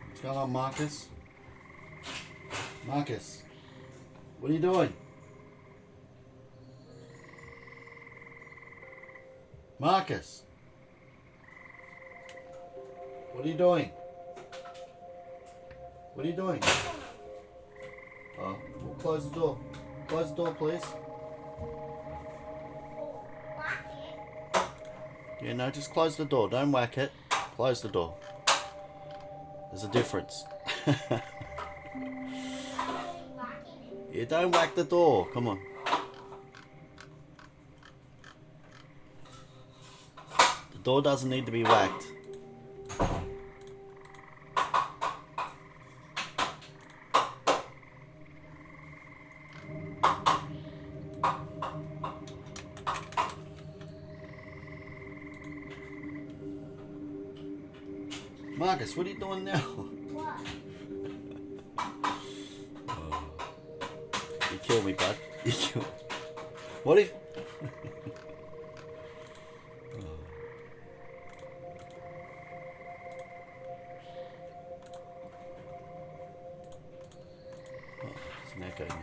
What's going on, Marcus? Marcus, what are you doing? Marcus, what are you doing? What are you doing? Oh, we'll close the door. Close the door, please. Yeah, no, just close the door. Don't whack it. Close the door. There's a difference. Yeah, don't whack the door. Come on. The door doesn't need to be whacked. Marcus, what are you doing now? What? You killed me, bud. You killed me. What if... It's an echo now.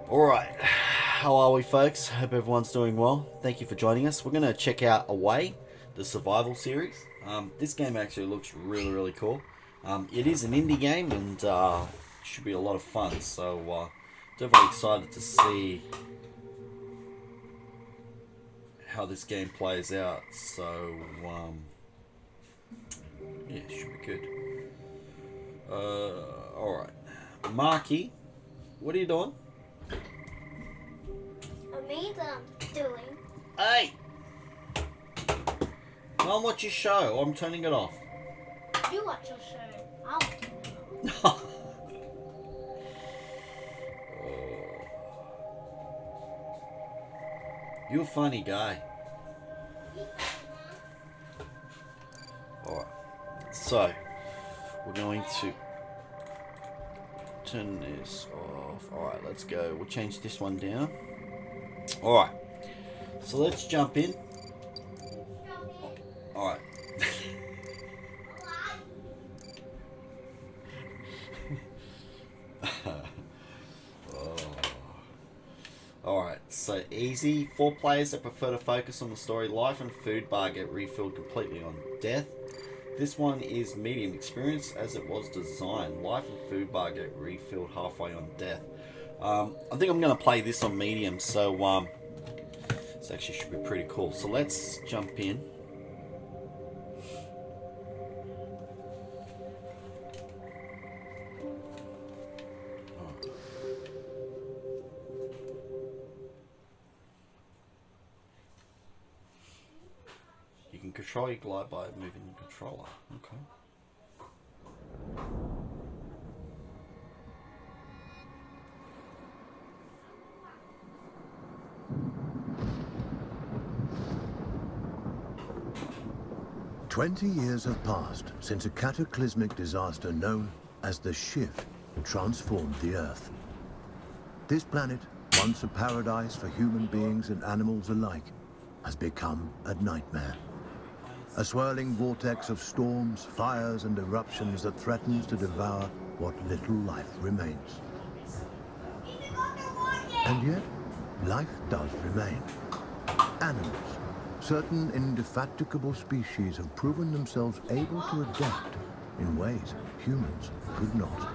Alright. How are we, folks? Hope everyone's doing well. Thank you for joining us. We're going to check out Away, the survival series. This game actually looks really, really cool. It is an indie game and should be a lot of fun. So definitely excited to see how this game plays out. So yeah, it should be good. Alright. Marky, what are you doing? Doing. Hey! Go and watch your show. I'm turning it off. You watch your show. I'll turn it off. You're a funny guy. Alright. So, we're going to turn this off. Alright, let's go. We'll change this one down. Alright. So let's jump in. Alright. Alright, so easy. 4 players that prefer to focus on the story. Life and food bar get refilled completely on death. This one is medium experience as it was designed. Life and food bar get refilled halfway on death. I think I'm going to play this on medium, so this actually should be pretty cool. So let's jump in. You can control your glide by moving the controller. Okay. 20 years have passed since a cataclysmic disaster known as the Shift transformed the Earth. This planet, once a paradise for human beings and animals alike, has become a nightmare. A swirling vortex of storms, fires, and eruptions that threatens to devour what little life remains. And yet, life does remain. Animals. Certain indefatigable species have proven themselves able to adapt in ways humans could not.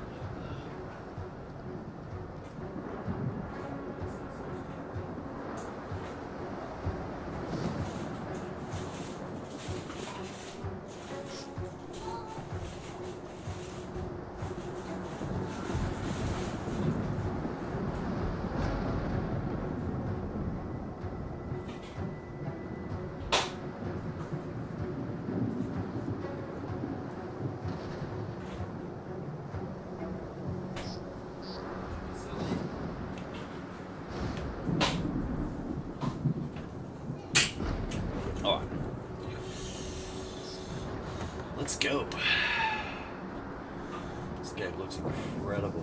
Let's go. This game looks incredible.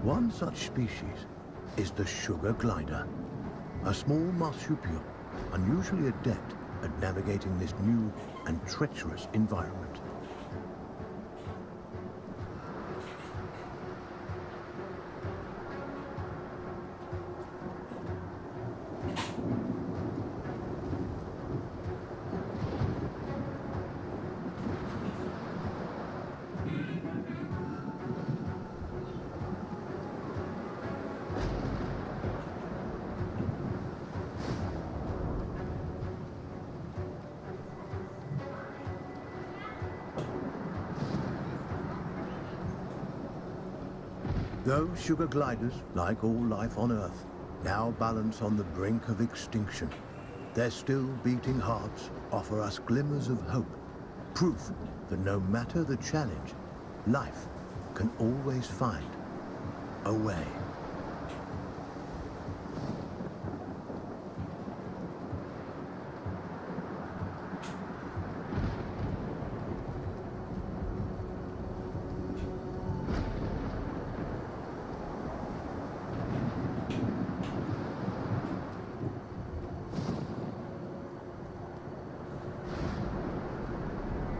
One such species is the sugar glider, a small marsupial unusually adept at navigating this new and treacherous environment. Those sugar gliders, like all life on Earth, now balance on the brink of extinction. Their still beating hearts offer us glimmers of hope, proof that no matter the challenge, life can always find a way.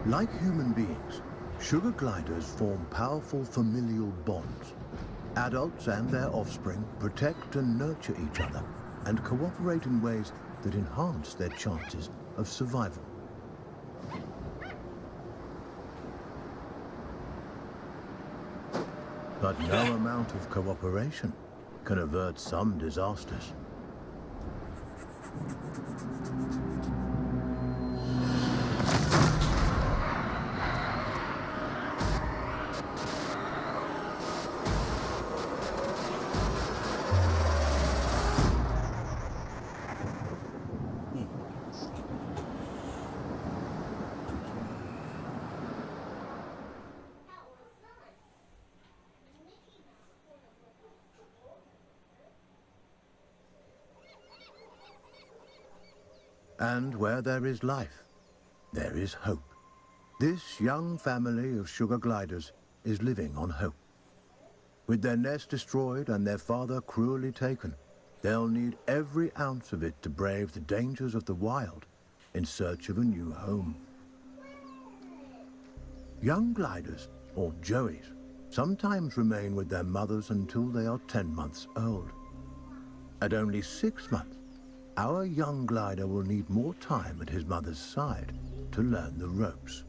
Like human beings, sugar gliders form powerful familial bonds. Adults and their offspring protect and nurture each other and cooperate in ways that enhance their chances of survival. But no amount of cooperation can avert some disasters. And where there is life, there is hope. This young family of sugar gliders is living on hope. With their nest destroyed and their father cruelly taken, they'll need every ounce of it to brave the dangers of the wild in search of a new home. Young gliders, or joeys, sometimes remain with their mothers until they are 10 months old. At only 6 months, our young glider will need more time at his mother's side to learn the ropes.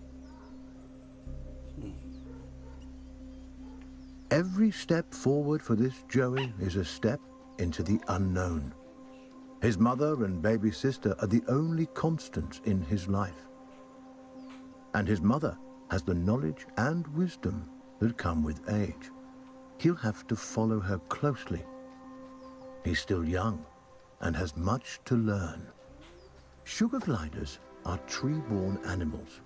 Every step forward for this joey is a step into the unknown. His mother and baby sister are the only constants in his life. And his mother has the knowledge and wisdom that come with age. He'll have to follow her closely. He's still young and has much to learn. Sugar gliders are tree-born animals.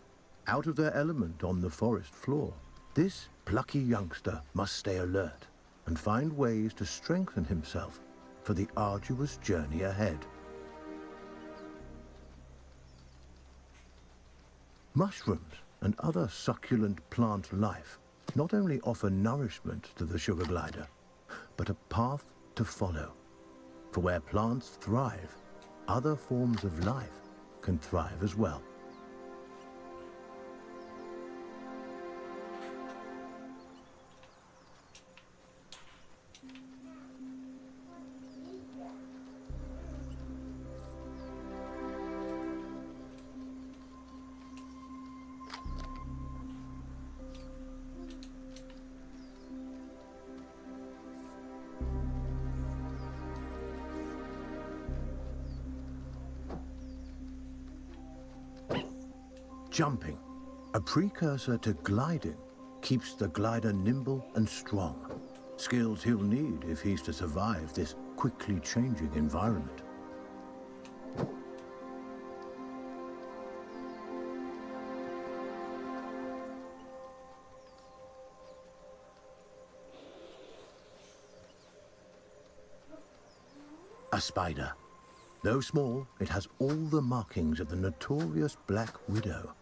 Out of their element on the forest floor, this plucky youngster must stay alert and find ways to strengthen himself for the arduous journey ahead. Mushrooms and other succulent plant life not only offer nourishment to the sugar glider, but a path to follow. For where plants thrive, other forms of life can thrive as well. Jumping, a precursor to gliding, keeps the glider nimble and strong. Skills he'll need if he's to survive this quickly changing environment. A spider. Though small, it has all the markings of the notorious Black Widow.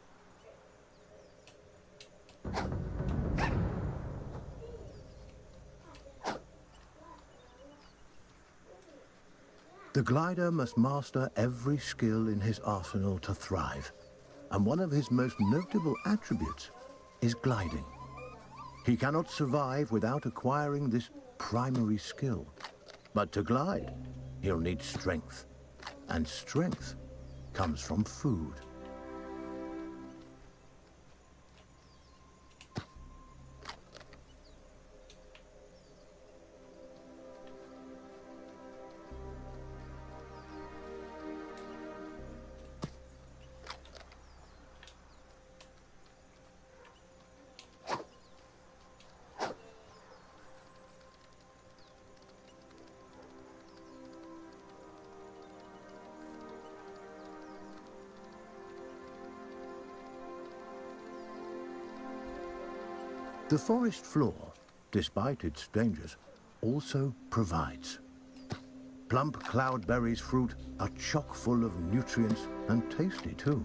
The glider must master every skill in his arsenal to thrive, and one of his most notable attributes is gliding. He cannot survive without acquiring this primary skill. But to glide, he'll need strength, and strength comes from food. The forest floor, despite its dangers, also provides. Plump cloudberries fruit are chock full of nutrients and tasty too.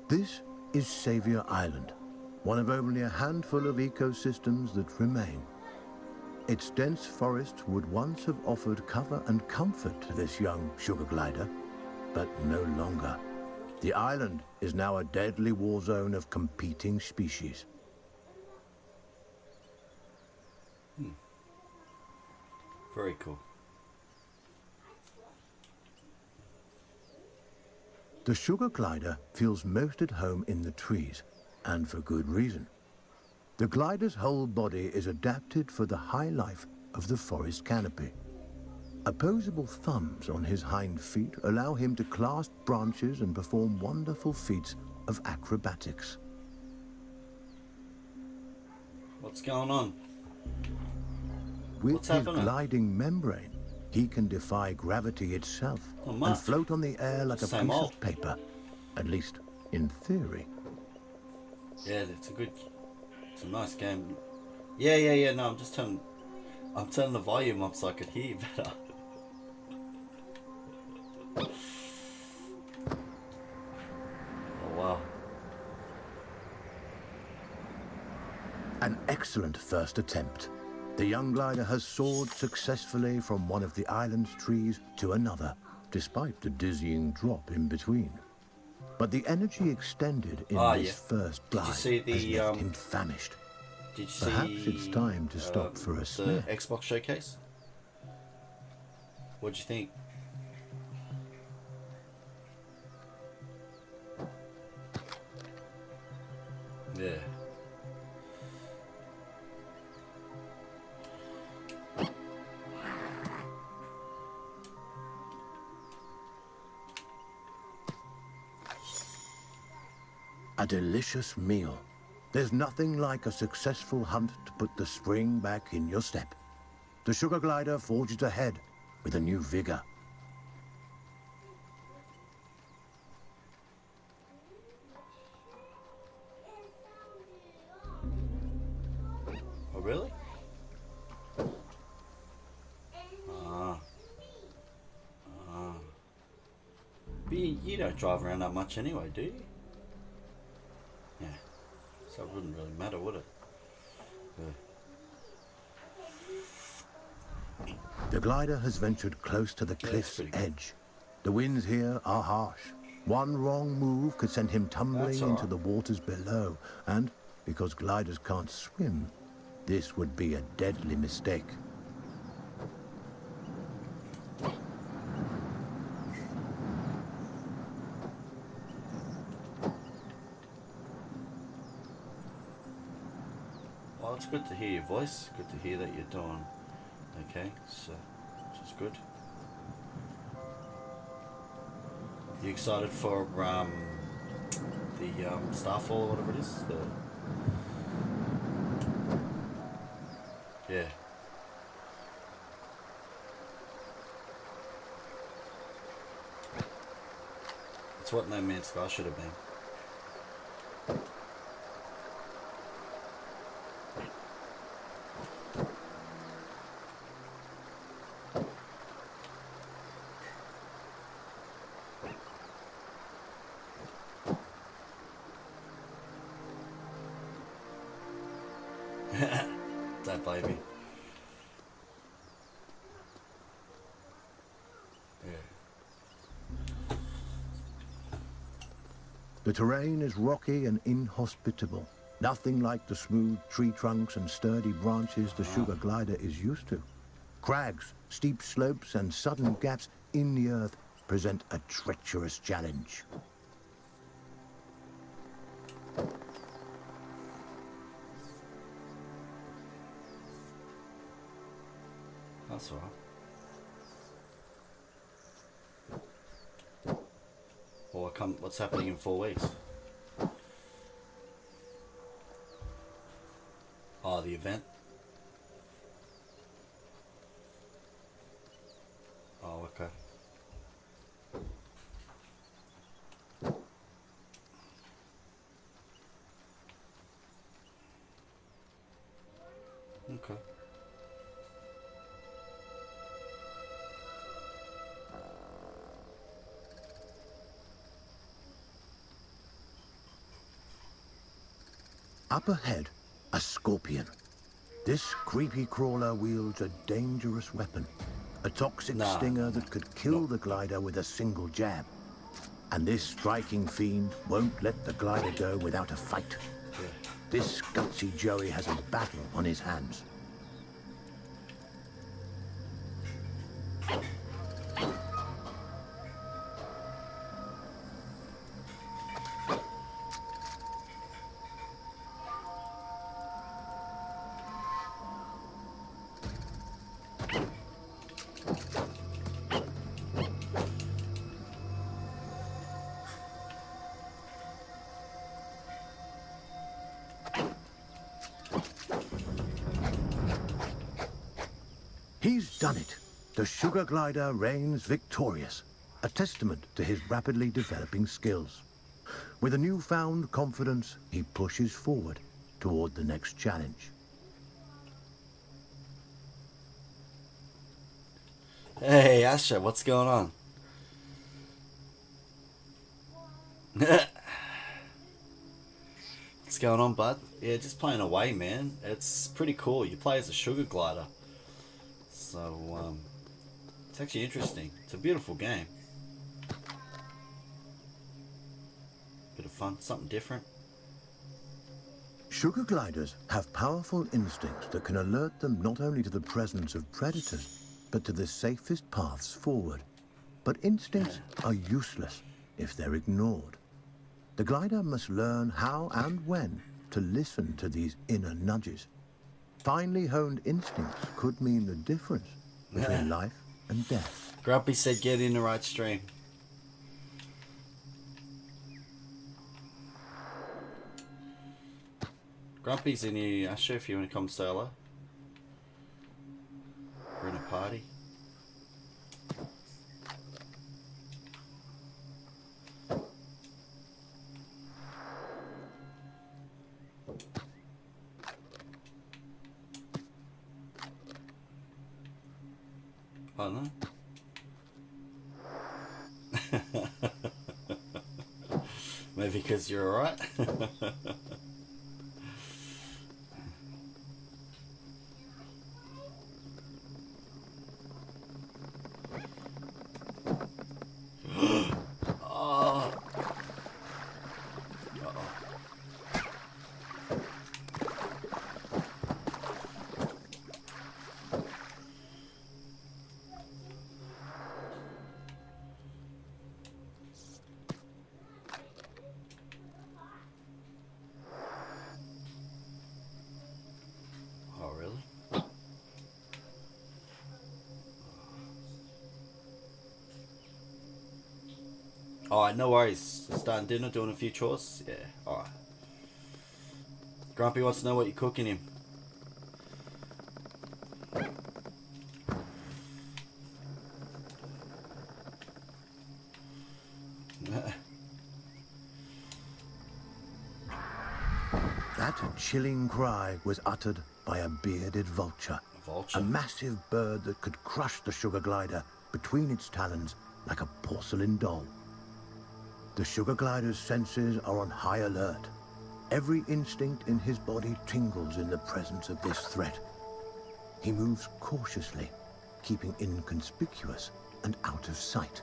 This is Savior Island, one of only a handful of ecosystems that remain. Its dense forest would once have offered cover and comfort to this young sugar glider, but no longer. The island is now a deadly war zone of competing species. Very cool. The sugar glider feels most at home in the trees, and for good reason. The glider's whole body is adapted for the high life of the forest canopy. Opposable thumbs on his hind feet allow him to clasp branches and perform wonderful feats of acrobatics. What's going on? With What's his happening? gliding membrane, he can defy gravity itself Not and much. float on the air like a Same piece old. of paper, at least in theory. Yeah, it's a nice game. Yeah. No, I'm turning the volume up so I could hear you better. Oh wow. An excellent first attempt. The young glider has soared successfully from one of the island's trees to another, despite the dizzying drop in between. But the energy extended in this Yeah. first Did you glide see has the, left him famished. Did you see? Perhaps it's time to stop for a the snack. Xbox showcase. What'd you think? Yeah. A delicious meal. There's nothing like a successful hunt to put the spring back in your step. The sugar glider forges ahead with a new vigor. Oh really? Ah. But you don't drive around that much anyway, do you? Yeah. So it wouldn't really matter, would it? Yeah. The glider has ventured close to the Yeah, cliff's pretty good. edge. The winds here are harsh. One wrong move could send him tumbling That's all into right. the waters below. And because gliders can't swim, this would be a deadly mistake. Well, it's good to hear your voice. Good to hear that you're doing okay. So, which is good. You excited for the Starfall or whatever it is? Yeah. It's what No Man's Sky should have been. That baby. Yeah. The terrain is rocky and inhospitable. Nothing like the smooth tree trunks and sturdy branches the sugar glider is used to. Crags, steep slopes and sudden gaps in the earth present a treacherous challenge. That's all right. Well, what's happening in 4 weeks? Oh, the event? Oh, okay. Okay. Up ahead, a scorpion. This creepy crawler wields a dangerous weapon, a toxic stinger that could kill the glider with a single jab. And this striking fiend won't let the glider go without a fight. This gutsy Joey has a battle on his hands. He's done it. The sugar glider reigns victorious, a testament to his rapidly developing skills. With a newfound confidence, he pushes forward toward the next challenge. Hey, Asher, what's going on? What's going on, bud? Yeah, just playing away, man. It's pretty cool. You play as a sugar glider. So, it's actually interesting. It's a beautiful game. Bit of fun, something different. Sugar gliders have powerful instincts that can alert them not only to the presence of predators, but to the safest paths forward. But instincts are useless if they're ignored. The glider must learn how and when to listen to these inner nudges. Finely honed instincts could mean the difference between life and death. Grumpy said get in the right stream. Grumpy's in here, Asher, if you want to come say hello. We're in a party. I don't know. Maybe because you're alright. Alright, no worries. Starting dinner, doing a few chores. Yeah, alright. Grumpy wants to know what you're cooking him. That chilling cry was uttered by a bearded vulture. A vulture? A massive bird that could crush the sugar glider between its talons like a porcelain doll. The sugar glider's senses are on high alert. Every instinct in his body tingles in the presence of this threat. He moves cautiously, keeping inconspicuous and out of sight.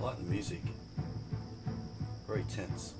I like the music. Very tense.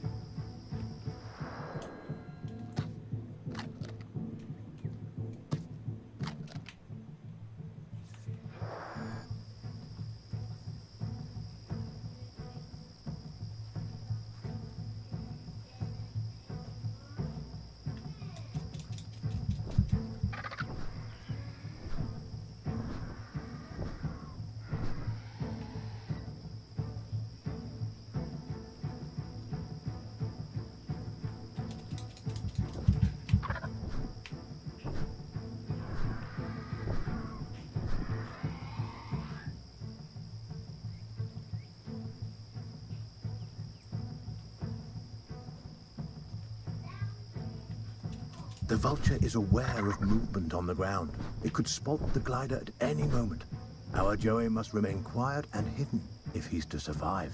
The vulture is aware of movement on the ground. It could spot the glider at any moment. Our Joey must remain quiet and hidden if he's to survive.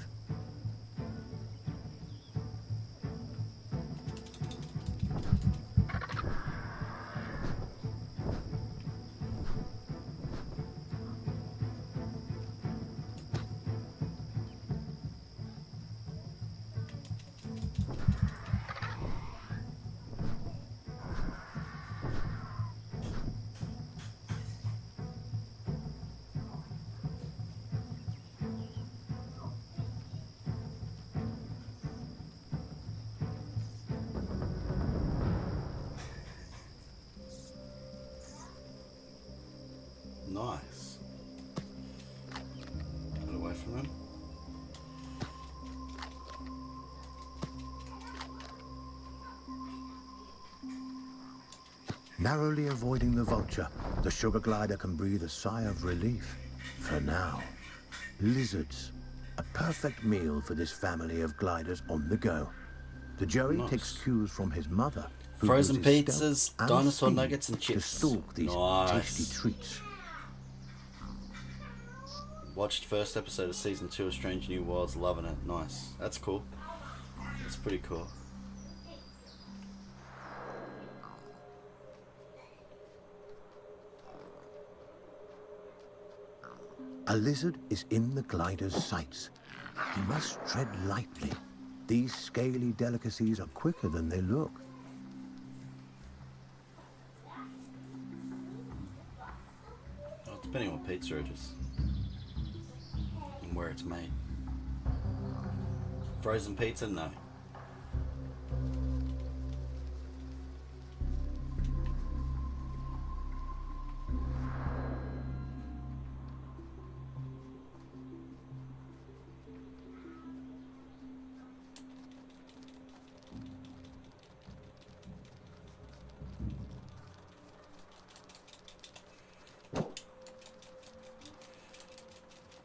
Nice. Get away from them. Narrowly avoiding the vulture, the sugar glider can breathe a sigh of relief. For now. Lizards. A perfect meal for this family of gliders on the go. The Joey Nice. takes cues from his mother, who Frozen uses pizzas, stealth and dinosaur speed nuggets and to chips. stalk these Nice. tasty treats. Watched first episode of season 2 of Strange New Worlds, loving it. Nice. That's cool. That's pretty cool. A lizard is in the glider's sights. He must tread lightly. These scaly delicacies are quicker than they look. Well, depending on what pizza it is and where it's made. Frozen pizza, no.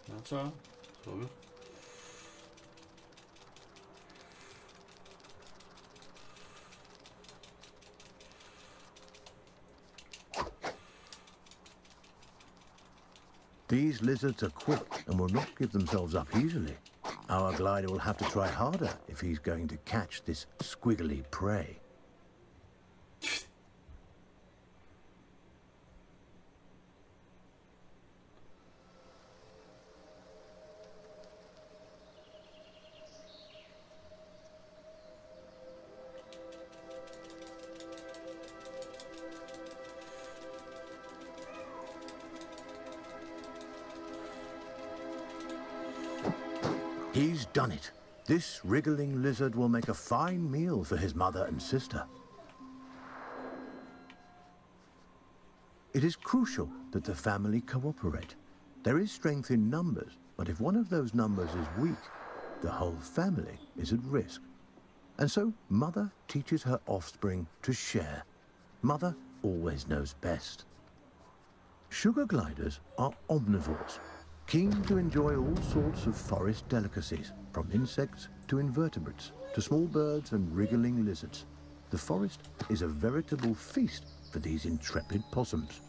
That's all. It's all good. These lizards are quick and will not give themselves up easily. Our glider will have to try harder if he's going to catch this squiggly prey. He's done it. This wriggling lizard will make a fine meal for his mother and sister. It is crucial that the family cooperate. There is strength in numbers, but if one of those numbers is weak, the whole family is at risk. And so Mother teaches her offspring to share. Mother always knows best. Sugar gliders are omnivores, keen to enjoy all sorts of forest delicacies, from insects to invertebrates, to small birds and wriggling lizards. The forest is a veritable feast for these intrepid possums.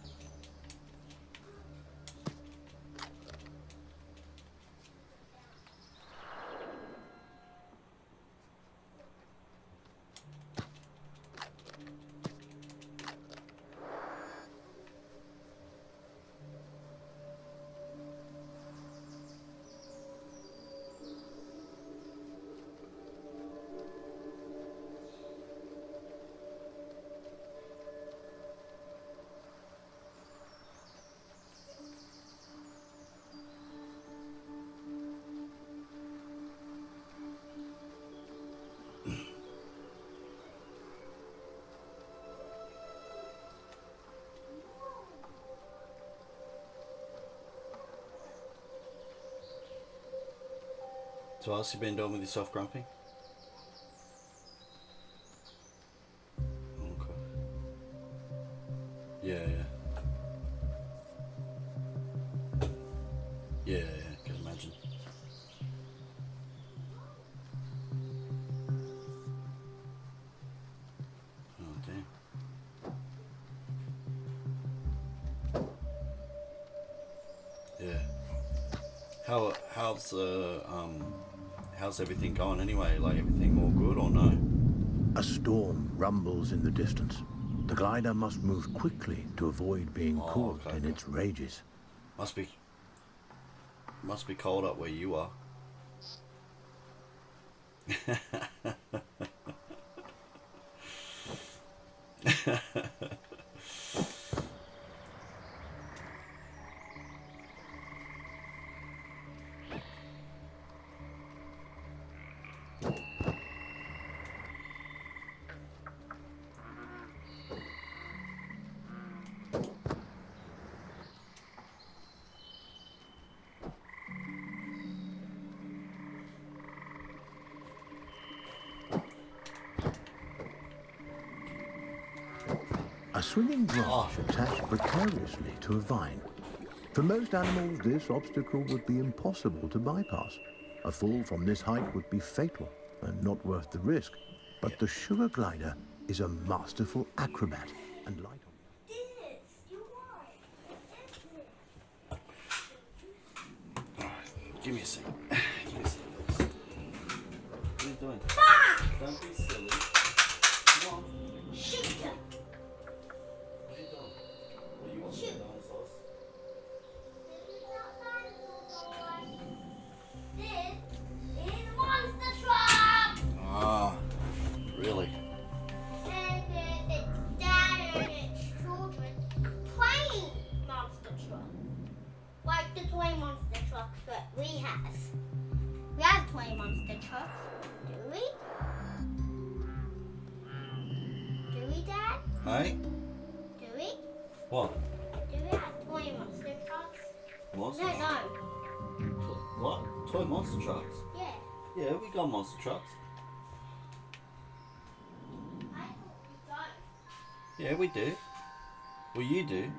So what else you been doing with yourself, Grumpy? Okay. Yeah. Yeah, can imagine. Oh damn. Yeah. How's everything going anyway? Like, everything all good or no? A storm rumbles in the distance. The glider must move quickly to avoid being caught in its rages. Must be cold up where you are. A swinging branch attached precariously to a vine. For most animals, this obstacle would be impossible to bypass. A fall from this height would be fatal and not worth the risk. But the sugar glider is a masterful acrobat and light on. Alright, give me a second. Give me a second. What are you doing? Don't be silly. Come on. Shoot her. What are you doing? What do you want to do, dinosaurs? This is a monster truck. Ah, really? And its dad and its children playing monster truck. Like the toy monster trucks that we have. We have toy monster trucks. Do we? Do we, Dad? Hey? Do we? What? Do we have toy monster trucks? Monster? No. What? Toy monster trucks? Yeah. Yeah, we got monster trucks. I thought we don't. Yeah, we do. Well, you do.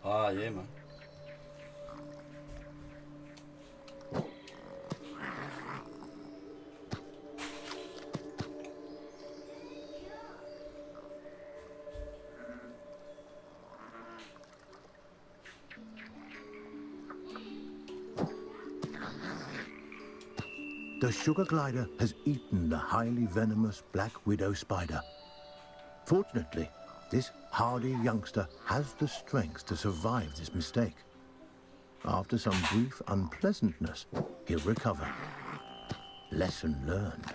Ah, yeah, man. The sugar glider has eaten the highly venomous black widow spider. Fortunately, this hardy youngster has the strength to survive this mistake. After some brief unpleasantness, he'll recover. Lesson learned.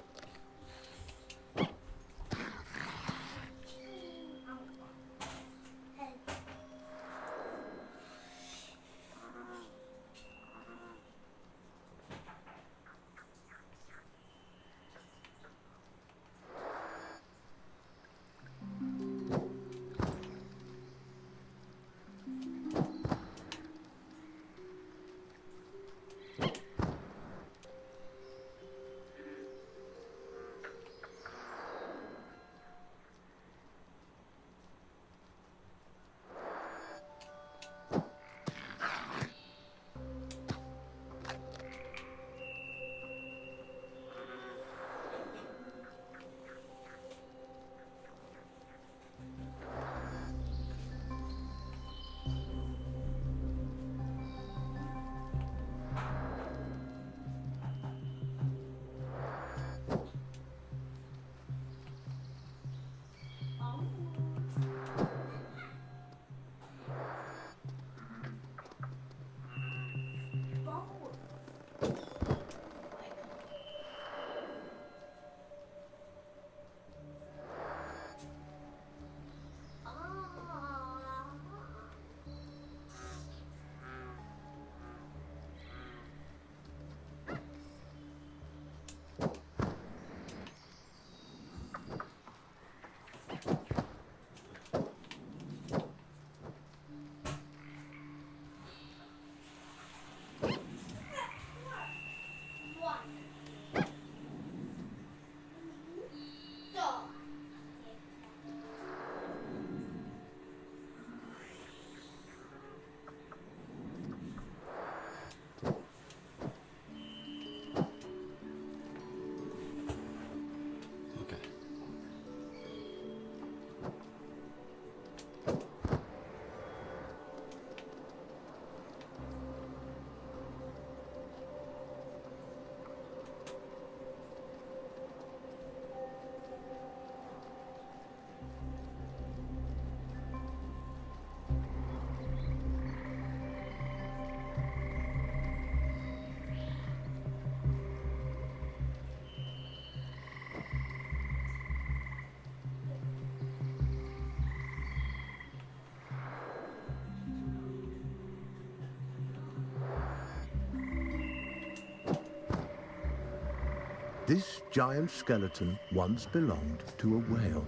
This giant skeleton once belonged to a whale.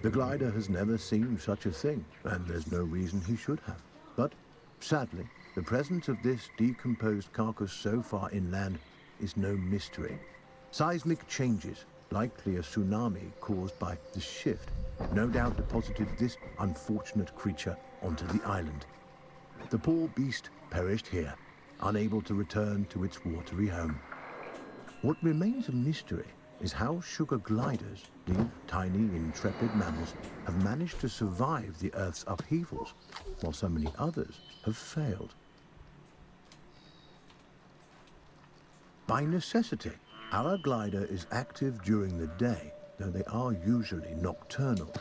The glider has never seen such a thing, and there's no reason he should have. But sadly, the presence of this decomposed carcass so far inland is no mystery. Seismic changes, likely a tsunami caused by the shift, no doubt deposited this unfortunate creature onto the island. The poor beast perished here, unable to return to its watery home. What remains a mystery is how sugar gliders, these tiny, intrepid mammals, have managed to survive the Earth's upheavals, while so many others have failed. By necessity, our glider is active during the day, though they are usually nocturnal.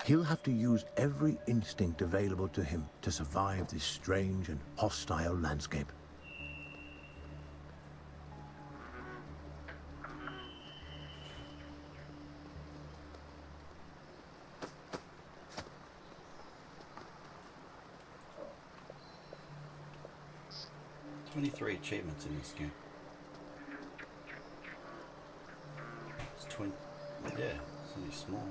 He'll have to use every instinct available to him to survive this strange and hostile landscape. "23 achievements in this game. It's 20. Yeah, it's only small.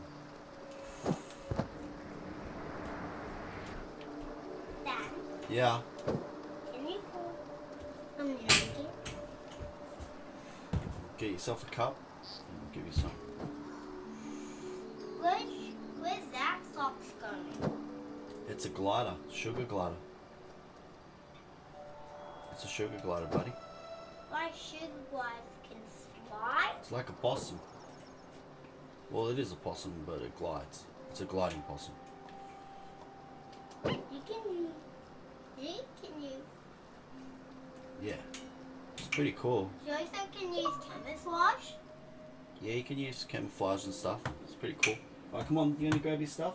Dad, Yeah. can you pull from the blanket? Get yourself a cup. And I'll give you some. Where's that fox going? It's a glider. Sugar glider. It's a sugar glider, buddy. Why sugar gliders can slide? It's like a possum. Well, it is a possum, but it glides. It's a gliding possum. You can use. Yeah. It's pretty cool. You also can use camouflage. Yeah, you can use camouflage and stuff. It's pretty cool. Alright, come on. You gonna grab your stuff?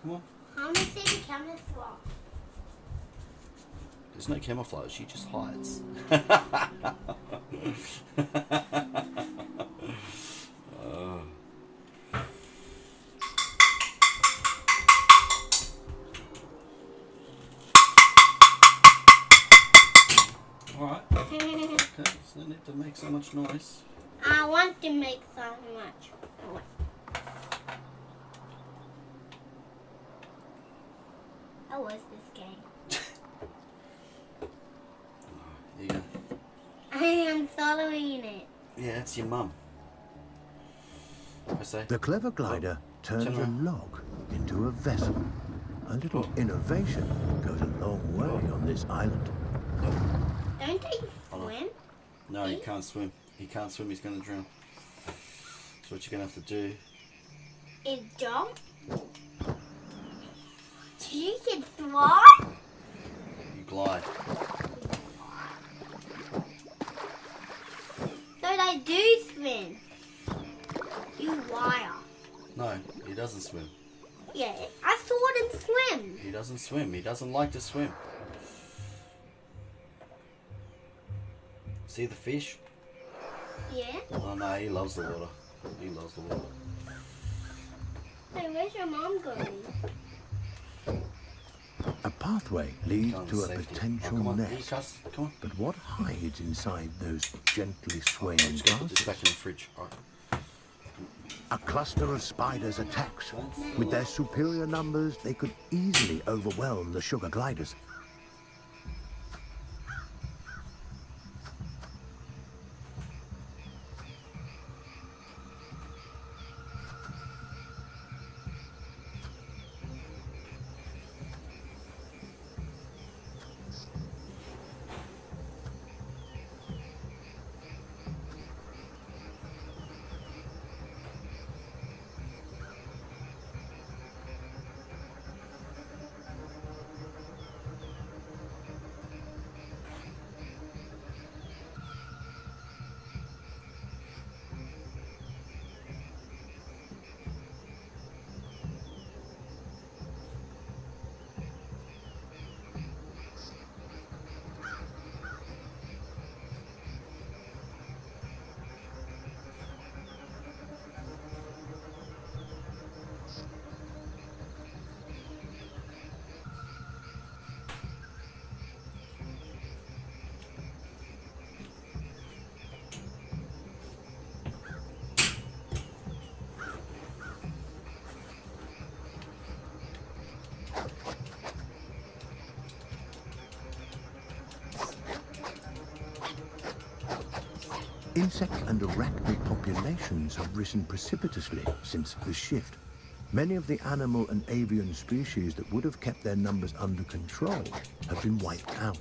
Come on. I want to see the camouflage. There's no camouflage. She just hides. Oh. Alright. Okay, so no need to make so much noise. I want to make so much. How was this game? There you go. I am following it. Yeah, it's your mum. I say. The clever glider turns turn a around. log into a vessel. A little innovation goes a long way on this island. Don't they Hold on. swim? No, he can't swim. He can't swim. He's going to drown. So what you're going to have to do... Is jump? You can fly? You glide. So they do swim. You liar. No, he doesn't swim. Yeah, I saw them swim. He doesn't swim. He doesn't like to swim. See the fish? Yeah? Oh no, he loves the water. He loves the water. Hey, where's your mom going? A pathway leads Go on, to a safety. potential come on, nest. Cus, come on. But what hides inside those gently swaying I'm just going to put this back branches? in the fridge. All right. A cluster of spiders attacks. With their superior numbers, they could easily overwhelm the sugar gliders. Insect and arachnid populations have risen precipitously since the shift. Many of the animal and avian species that would have kept their numbers under control have been wiped out.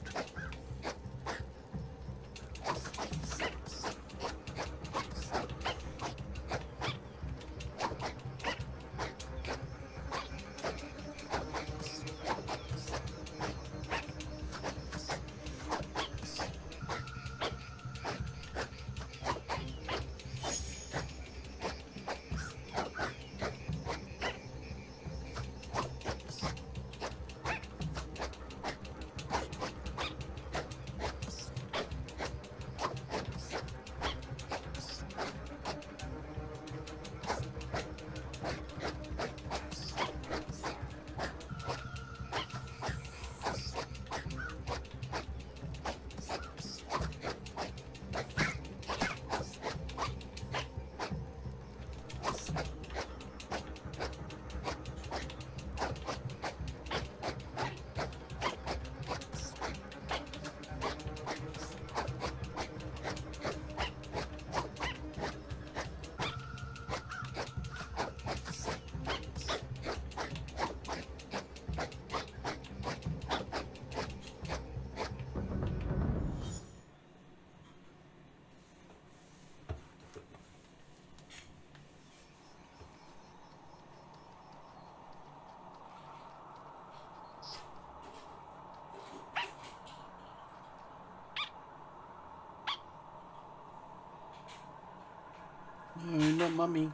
not mummy.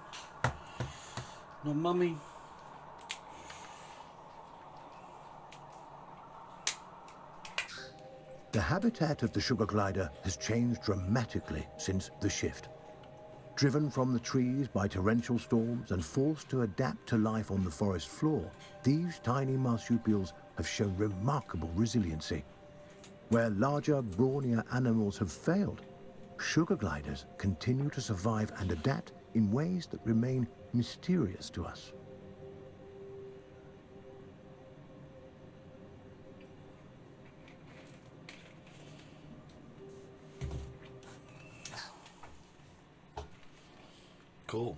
Not mummy. The habitat of the sugar glider has changed dramatically since the shift. Driven from the trees by torrential storms and forced to adapt to life on the forest floor, these tiny marsupials have shown remarkable resiliency. Where larger, brawnier animals have failed, sugar gliders continue to survive and adapt in ways that remain mysterious to us. Cool.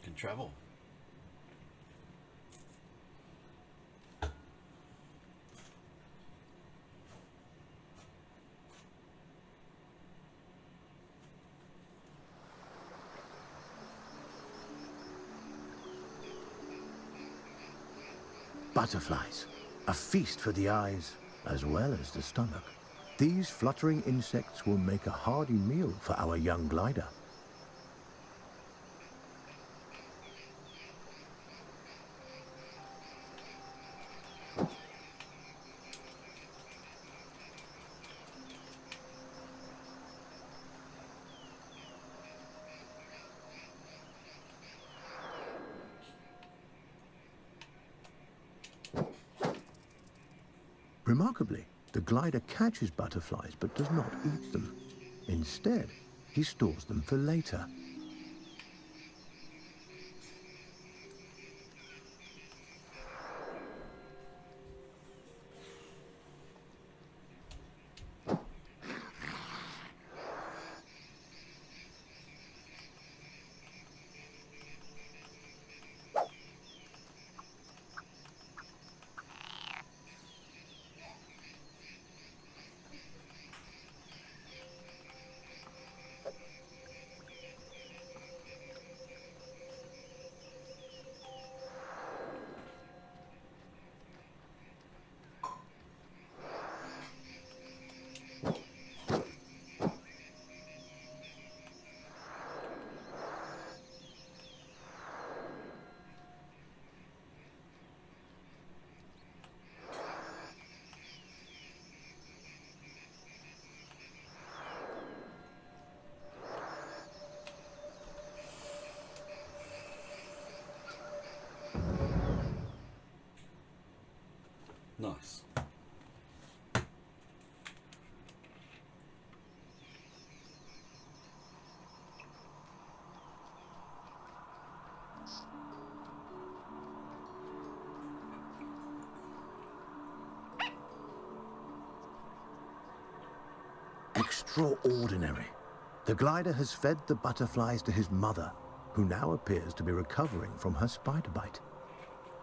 Can travel. Butterflies, a feast for the eyes as well as the stomach. These fluttering insects will make a hearty meal for our young glider. Remarkably, the glider catches butterflies but does not eat them. Instead, he stores them for later. Nice. Extraordinary. The glider has fed the butterflies to his mother, who now appears to be recovering from her spider bite.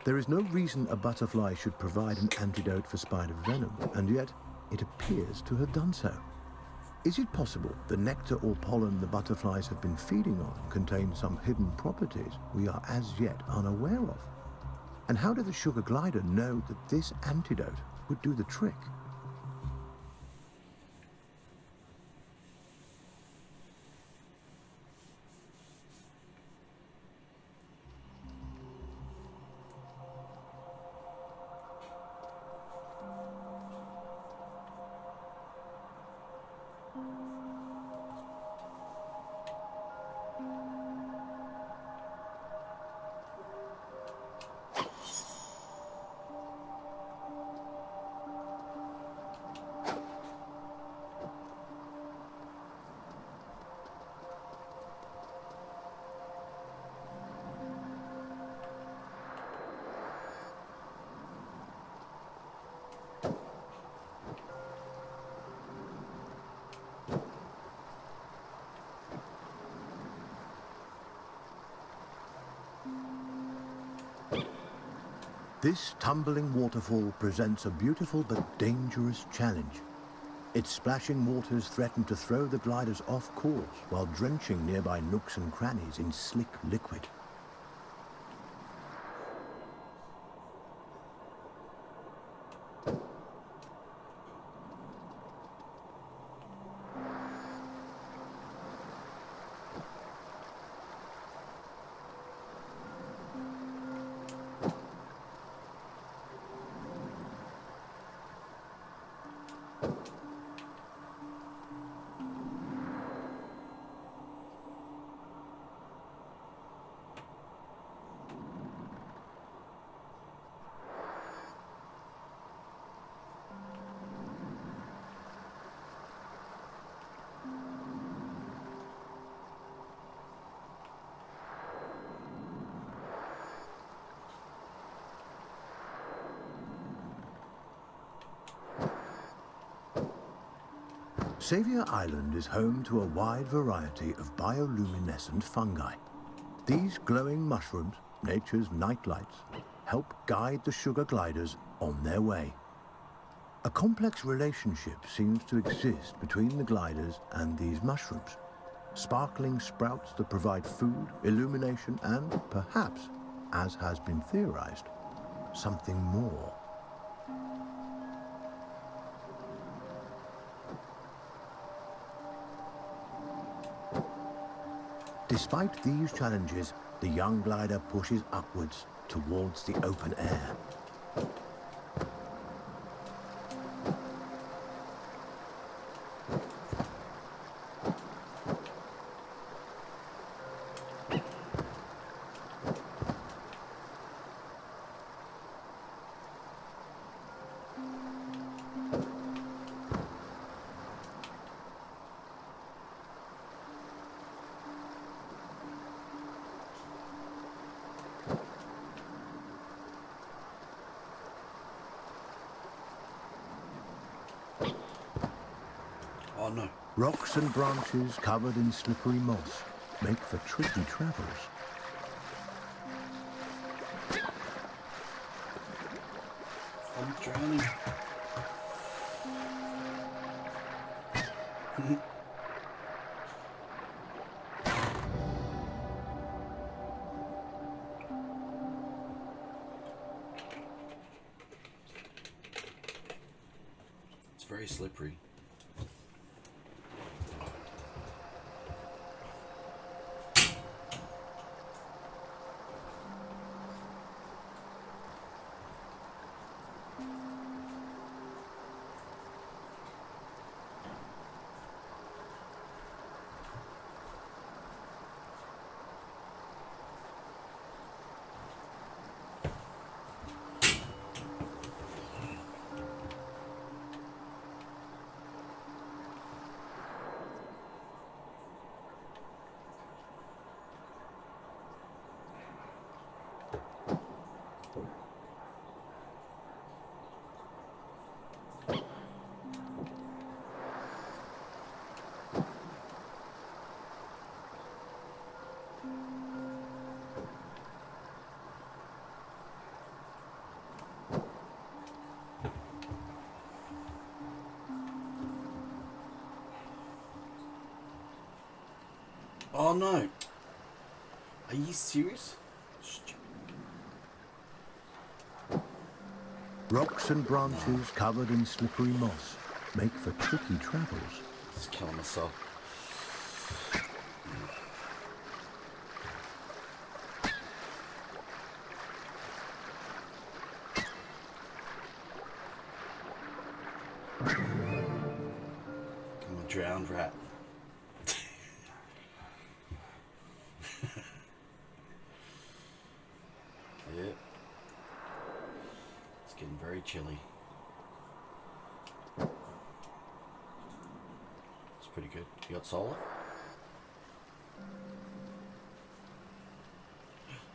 There is no reason a butterfly should provide an antidote for spider venom, and yet it appears to have done so. Is it possible the nectar or pollen the butterflies have been feeding on contains some hidden properties we are as yet unaware of? And how did the sugar glider know that this antidote would do the trick? This tumbling waterfall presents a beautiful but dangerous challenge. Its splashing waters threaten to throw the gliders off course while drenching nearby nooks and crannies in slick liquid. Xavier Island is home to a wide variety of bioluminescent fungi. These glowing mushrooms, nature's nightlights, help guide the sugar gliders on their way. A complex relationship seems to exist between the gliders and these mushrooms. Sparkling sprouts that provide food, illumination, and perhaps, as has been theorized, something more. Despite these challenges, the young glider pushes upwards towards the open air. Oh no. Rocks and branches covered in slippery moss make for tricky travels. I'm drowning. It's very slippery. Oh no. Are you serious? Stupid. Rocks and branches covered in slippery moss make for tricky travels. Just killing myself. I'm a drowned rat. Yep. It's getting very chilly. It's pretty good. You got solar?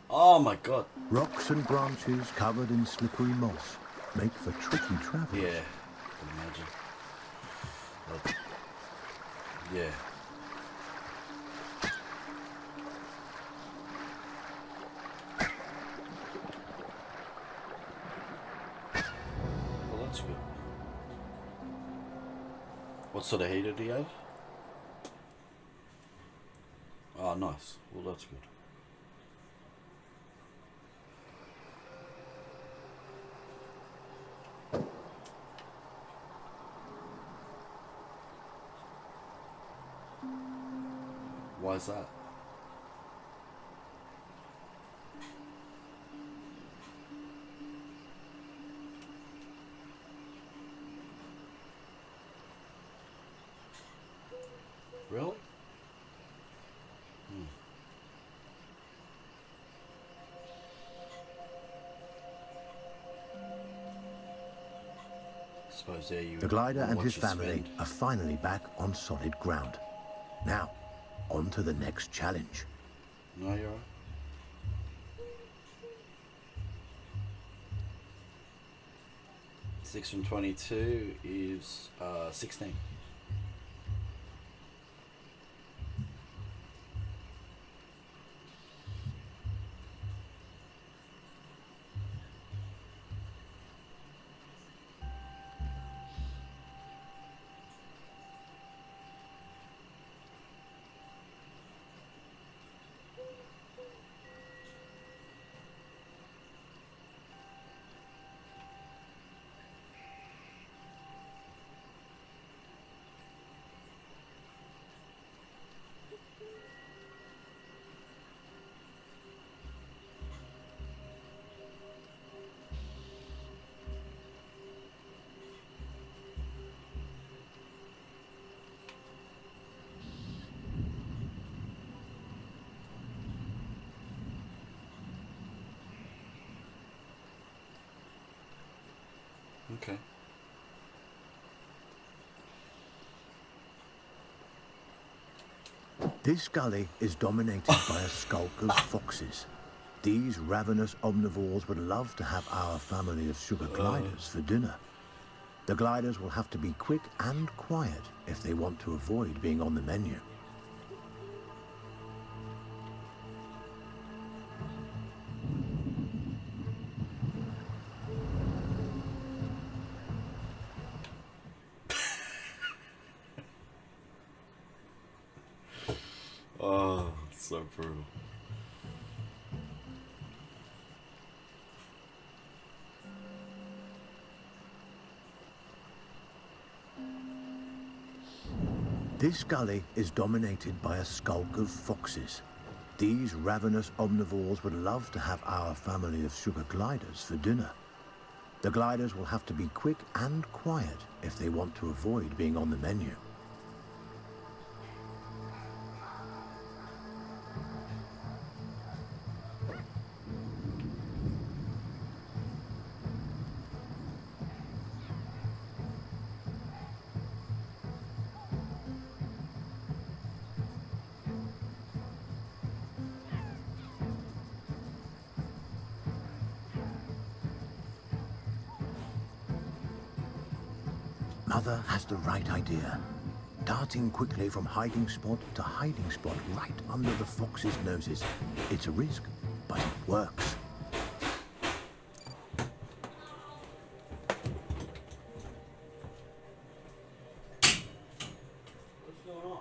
Oh my god. Rocks and branches covered in slippery moss make for tricky travels. Yeah. I can imagine. But, yeah. Well, that's good. What sort of heater do you have? Oh, nice. Well, that's good. Why is that? Really? Suppose there you The glider and watch his it family spin. are finally back on solid ground. Now, on to the next challenge. No, you're right. Six from 22 is 16. Okay. This gully is dominated by a skulk of foxes. These ravenous omnivores would love to have our family of sugar gliders for dinner. The gliders will have to be quick and quiet if they want to avoid being on the menu. Oh, so brutal. This gully is dominated by a skulk of foxes. These ravenous omnivores would love to have our family of sugar gliders for dinner. The gliders will have to be quick and quiet if they want to avoid being on the menu. Mother has the right idea. Darting quickly from hiding spot to hiding spot right under the foxes' noses. It's a risk, but it works. What's going on?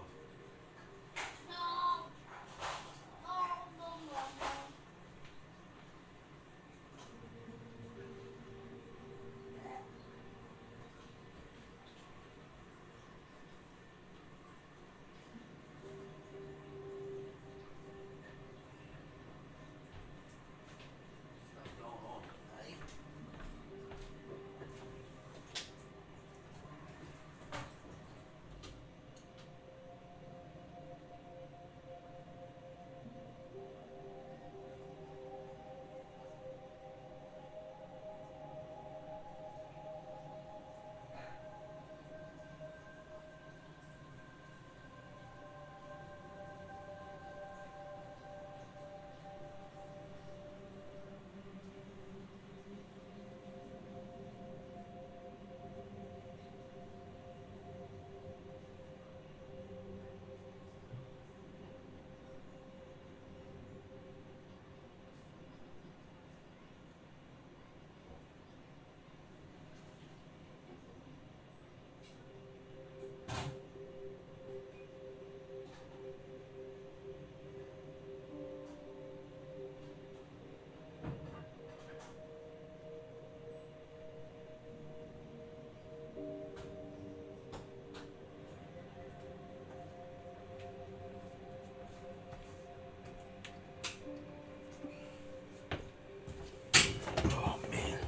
Oh, man.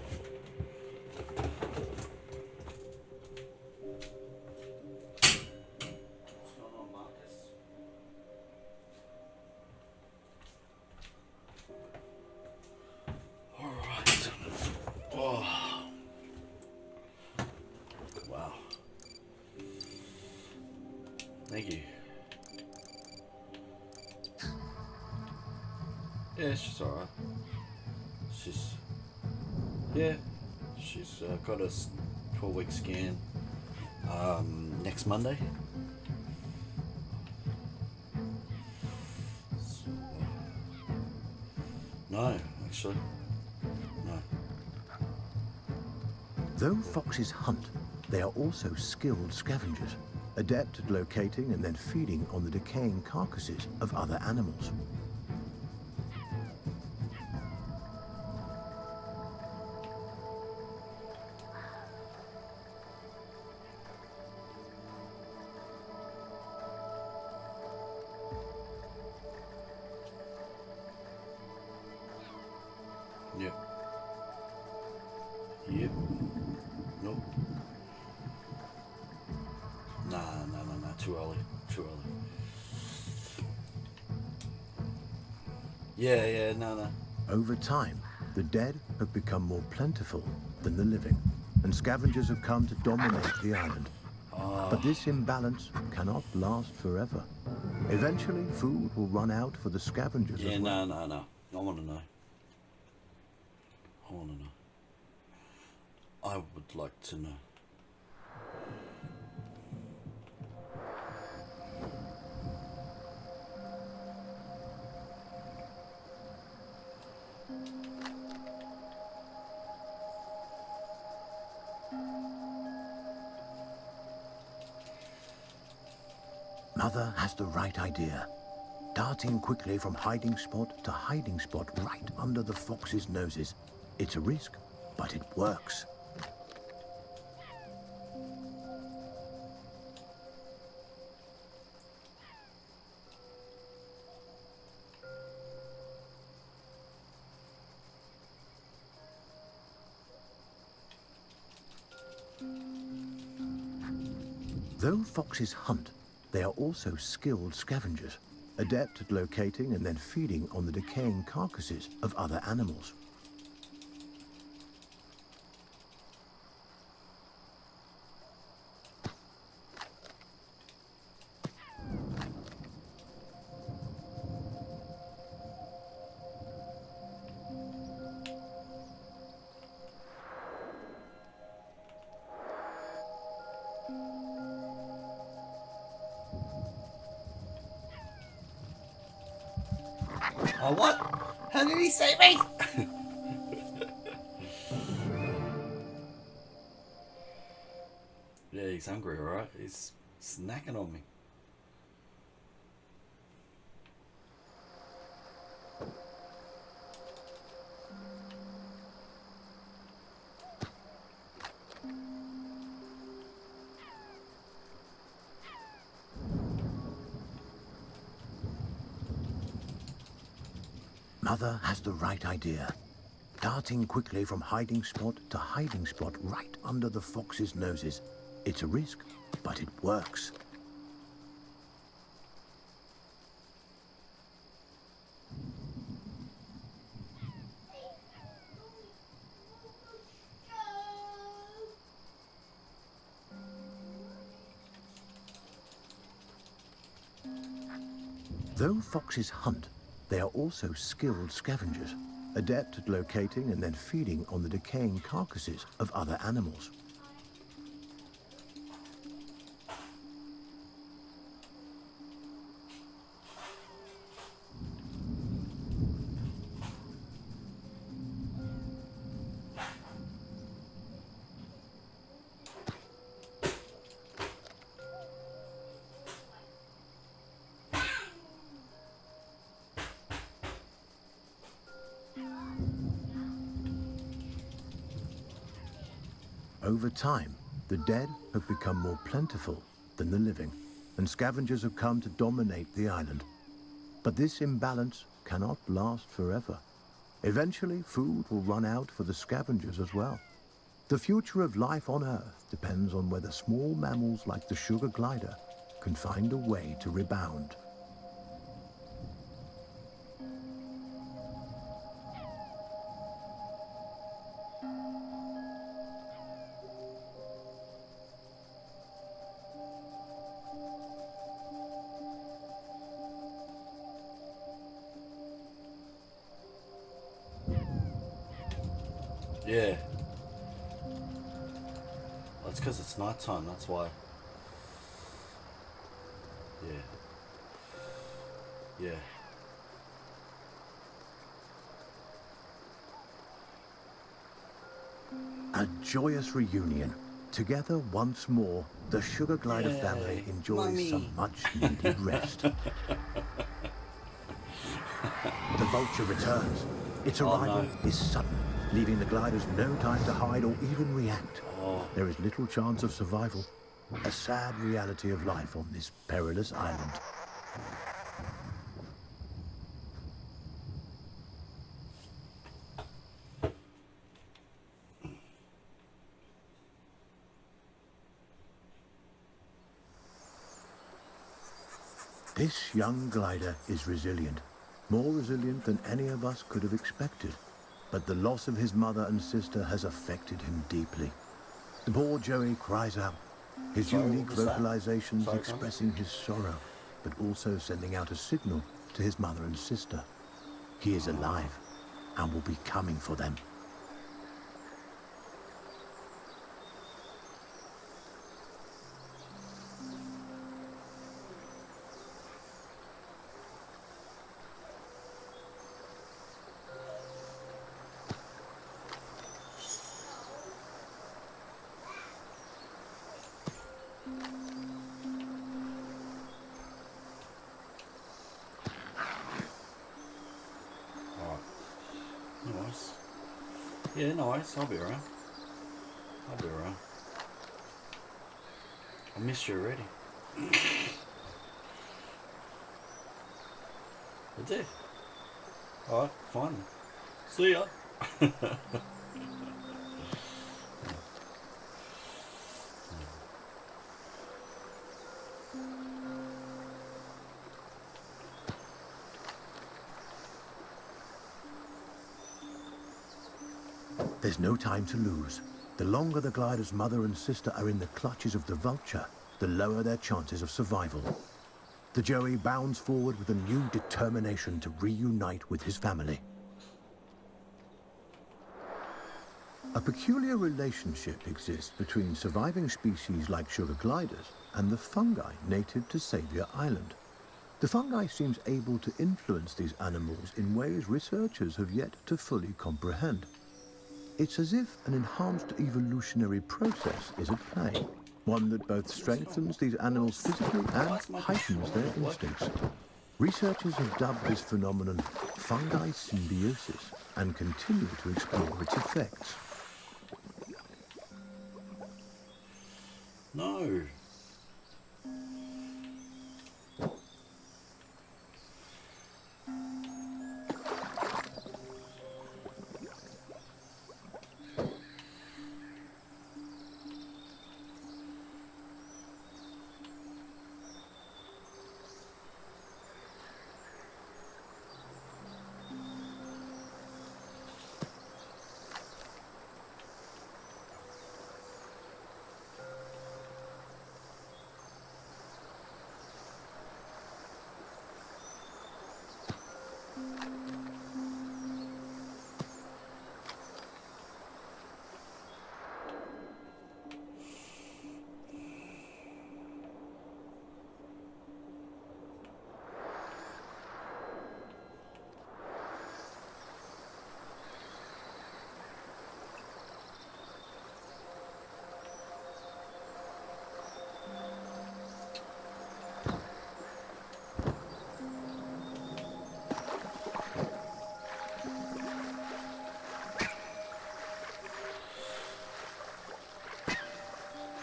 What's going on, Marcus? All right. Oh. Wow. Thank you. Yeah, she's alright. She's got a 12-week scan next Monday. So, no, actually, no. Though foxes hunt, they are also skilled scavengers, adept at locating and then feeding on the decaying carcasses of other animals. Yep. Yep. Nope. Nah. Too early. Yeah. No. Over time, the dead have become more plentiful than the living. and scavengers have come to dominate the island. But this imbalance cannot last forever. Eventually, food will run out for the scavengers Yeah, as well. no. I want to know. I would like to know. Mother has the right idea. Darting quickly from hiding spot to hiding spot right under the fox's noses. It's a risk, but it works. Though foxes hunt, they are also skilled scavengers, adept at locating and then feeding on the decaying carcasses of other animals. Oh, what? How did he save me? Yeah, he's hungry, alright? He's snacking on me. Mother has the right idea. Darting quickly from hiding spot to hiding spot right under the fox's noses. It's a risk, but it works. Though foxes hunt, they are also skilled scavengers, adept at locating and then feeding on the decaying carcasses of other animals. Over time, the dead have become more plentiful than the living, and scavengers have come to dominate the island. But this imbalance cannot last forever. Eventually, food will run out for the scavengers as well. The future of life on Earth depends on whether small mammals like the sugar glider can find a way to rebound. Yeah. Well, it's because it's night time, that's why. Yeah. A joyous reunion. Together once more, the Sugar Glider Yay, family enjoys Mummy. some much-needed rest. The vulture returns. Its Oh, arrival no. is sudden, leaving the gliders no time to hide or even react. Oh. There is little chance of survival. A sad reality of life on this perilous island. This young glider is resilient, more resilient than any of us could have expected. But the loss of his mother and sister has affected him deeply. The poor Joey cries out, his Sorry, what unique was that? vocalizations Sorry, expressing his sorrow, but also sending out a signal to his mother and sister. He is alive and will be coming for them. Nice. Yeah, nice. I'll be around. I'll be around. I missed you already. I did. Alright, fine. See ya. There's no time to lose. The longer the glider's mother and sister are in the clutches of the vulture, the lower their chances of survival. The Joey bounds forward with a new determination to reunite with his family. A peculiar relationship exists between surviving species like sugar gliders and the fungi native to Savior Island. The fungi seems able to influence these animals in ways researchers have yet to fully comprehend. It's as if an enhanced evolutionary process is at play, one that both strengthens these animals physically and heightens their instincts. Researchers have dubbed this phenomenon fungi symbiosis and continue to explore its effects. No.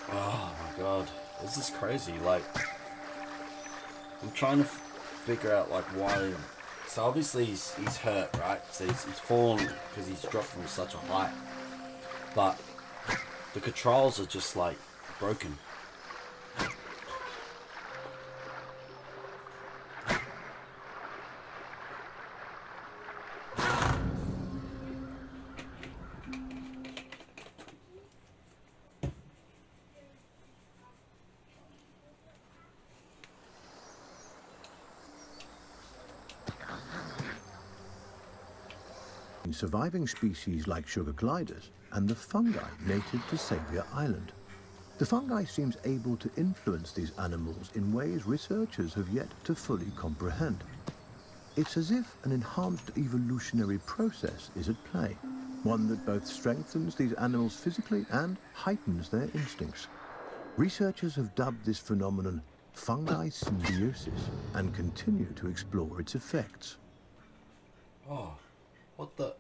Oh my god, this is crazy. Like, I'm trying to figure out like why. So obviously he's hurt, right? So he's fallen because he's dropped from such a height. But the controls are just like broken. Surviving species like sugar gliders and the fungi native to Savior Island. The fungi seems able to influence these animals in ways researchers have yet to fully comprehend. It's as if an enhanced evolutionary process is at play, one that both strengthens these animals physically and heightens their instincts. Researchers have dubbed this phenomenon fungi symbiosis and continue to explore its effects. Oh, what the?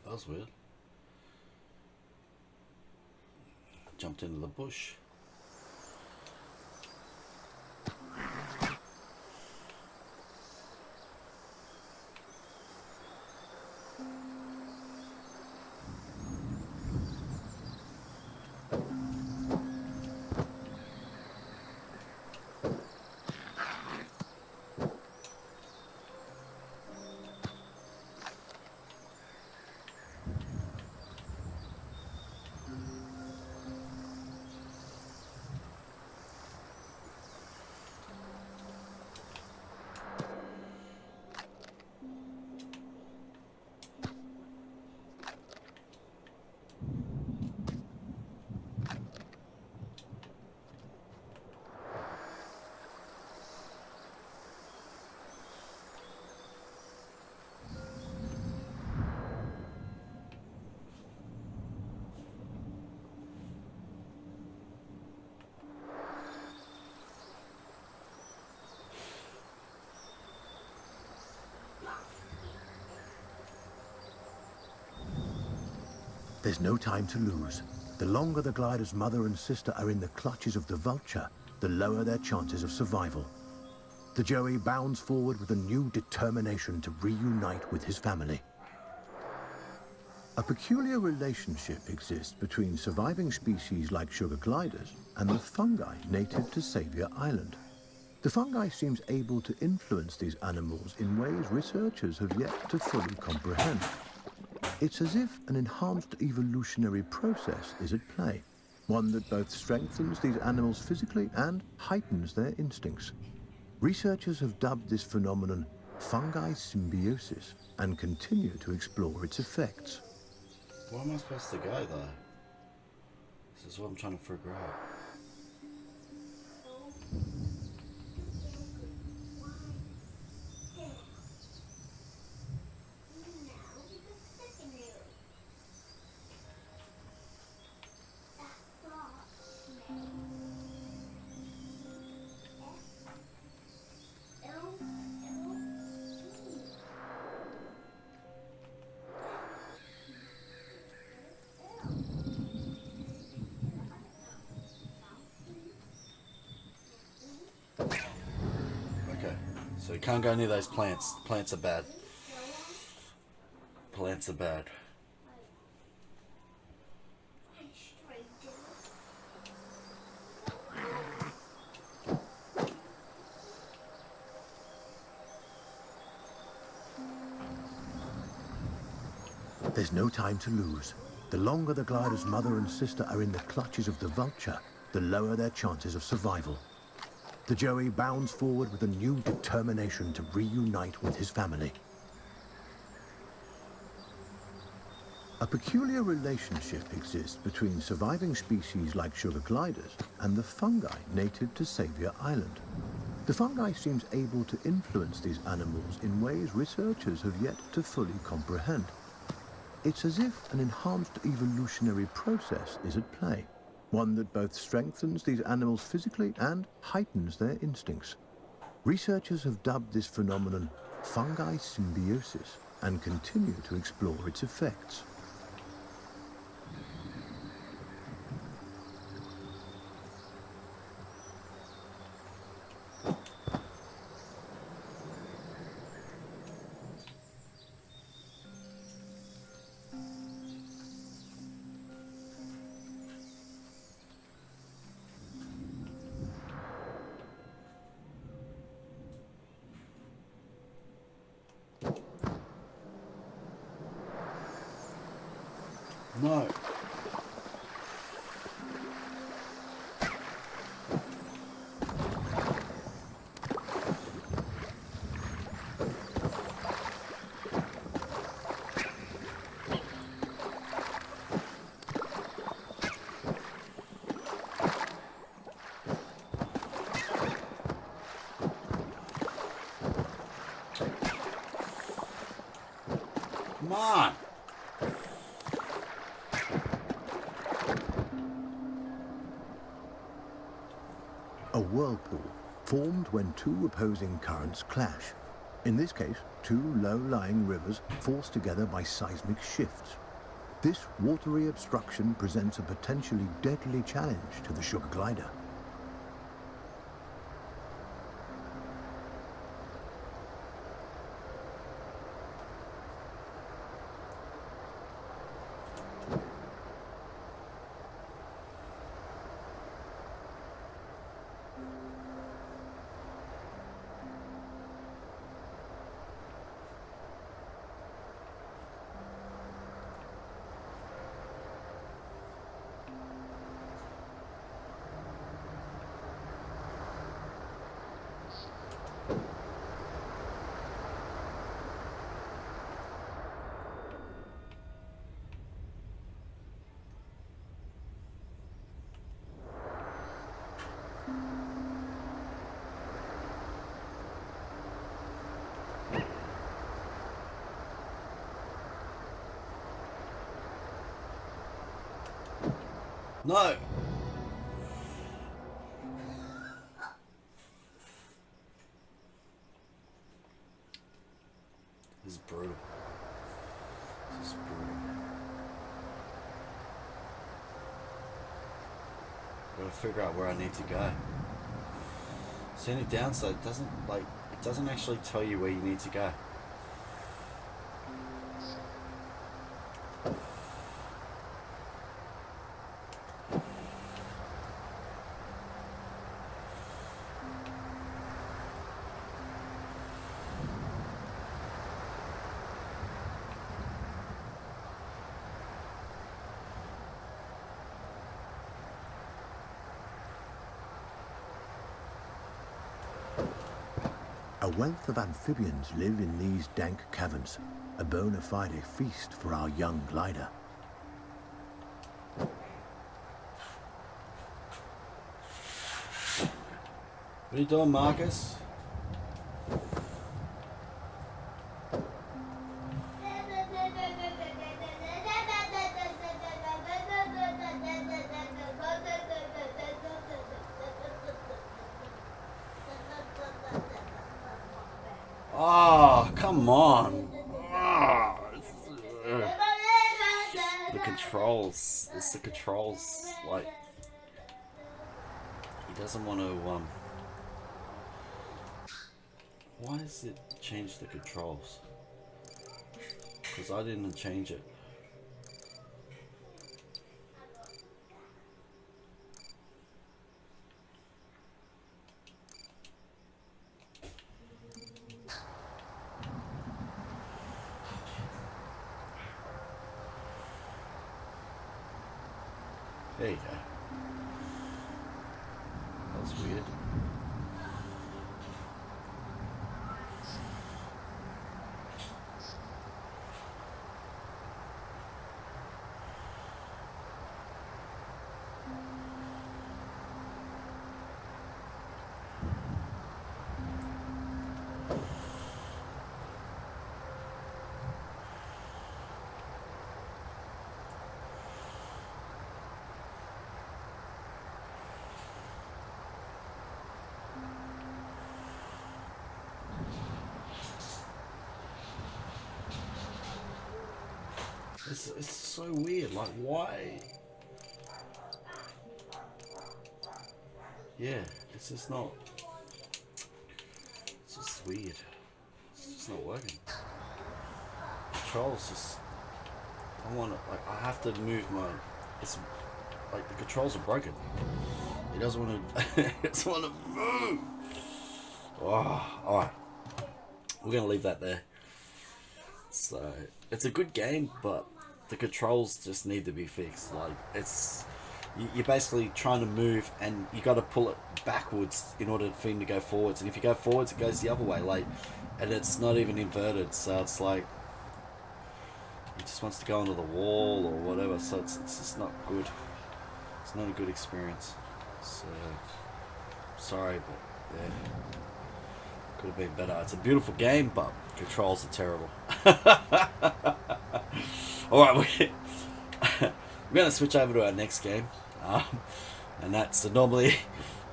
That was weird. Jumped into the bush. There's no time to lose. The longer the glider's mother and sister are in the clutches of the vulture, the lower their chances of survival. The Joey bounds forward with a new determination to reunite with his family. A peculiar relationship exists between surviving species like sugar gliders and the fungi native to Savior Island. The fungi seems able to influence these animals in ways researchers have yet to fully comprehend. It's as if an enhanced evolutionary process is at play, one that both strengthens these animals physically and heightens their instincts. Researchers have dubbed this phenomenon fungi symbiosis and continue to explore its effects. Where am I supposed to go, though? This is what I'm trying to figure out. Okay, so you can't go near those plants. Plants are bad. Plants are bad. There's no time to lose. The longer the glider's mother and sister are in the clutches of the vulture, the lower their chances of survival. The Joey bounds forward with a new determination to reunite with his family. A peculiar relationship exists between surviving species like sugar gliders and the fungi native to Savior Island. The fungi seems able to influence these animals in ways researchers have yet to fully comprehend. It's as if an enhanced evolutionary process is at play, one that both strengthens these animals physically and heightens their instincts. Researchers have dubbed this phenomenon fungi symbiosis and continue to explore its effects. No. Come on. A whirlpool formed when two opposing currents clash. In this case, two low-lying rivers forced together by seismic shifts. This watery obstruction presents a potentially deadly challenge to the sugar glider. No. This is brutal. This is brutal. Gotta figure out where I need to go. So the only downside, it doesn't actually tell you where you need to go. A wealth of amphibians live in these dank caverns, a bona fide feast for our young glider. What are you doing, Marcus? Oh, come on. The controls. It's the controls. Like, he doesn't want to, why does it change the controls? Because I didn't change it. There you go. That was weird. It's so weird, like why? Yeah, it's just not, it's just weird. It's just not working. Controls just, I want to, like, I have to move my, it's like the controls are broken. He doesn't want to, he doesn't want to move. Oh, alright. We're going to leave that there. So, it's a good game, but the controls just need to be fixed. Like, it's, you're basically trying to move and you got to pull it backwards in order for him to go forwards. And if you go forwards, it goes the other way. Like, and it's not even inverted. So it's like, he just wants to go into the wall or whatever. So it's just not good. It's not a good experience. So, sorry, but yeah. Could have been better. It's a beautiful game, but controls are terrible. Alright, we're going to switch over to our next game. And that's normally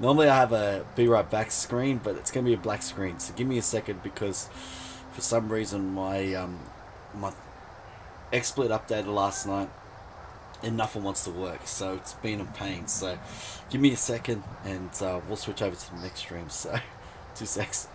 I have a be right back screen, but it's going to be a black screen. So give me a second, because for some reason my my XSplit updated last night and nothing wants to work. So it's been a pain. So give me a second and we'll switch over to the next stream. So 2 secs.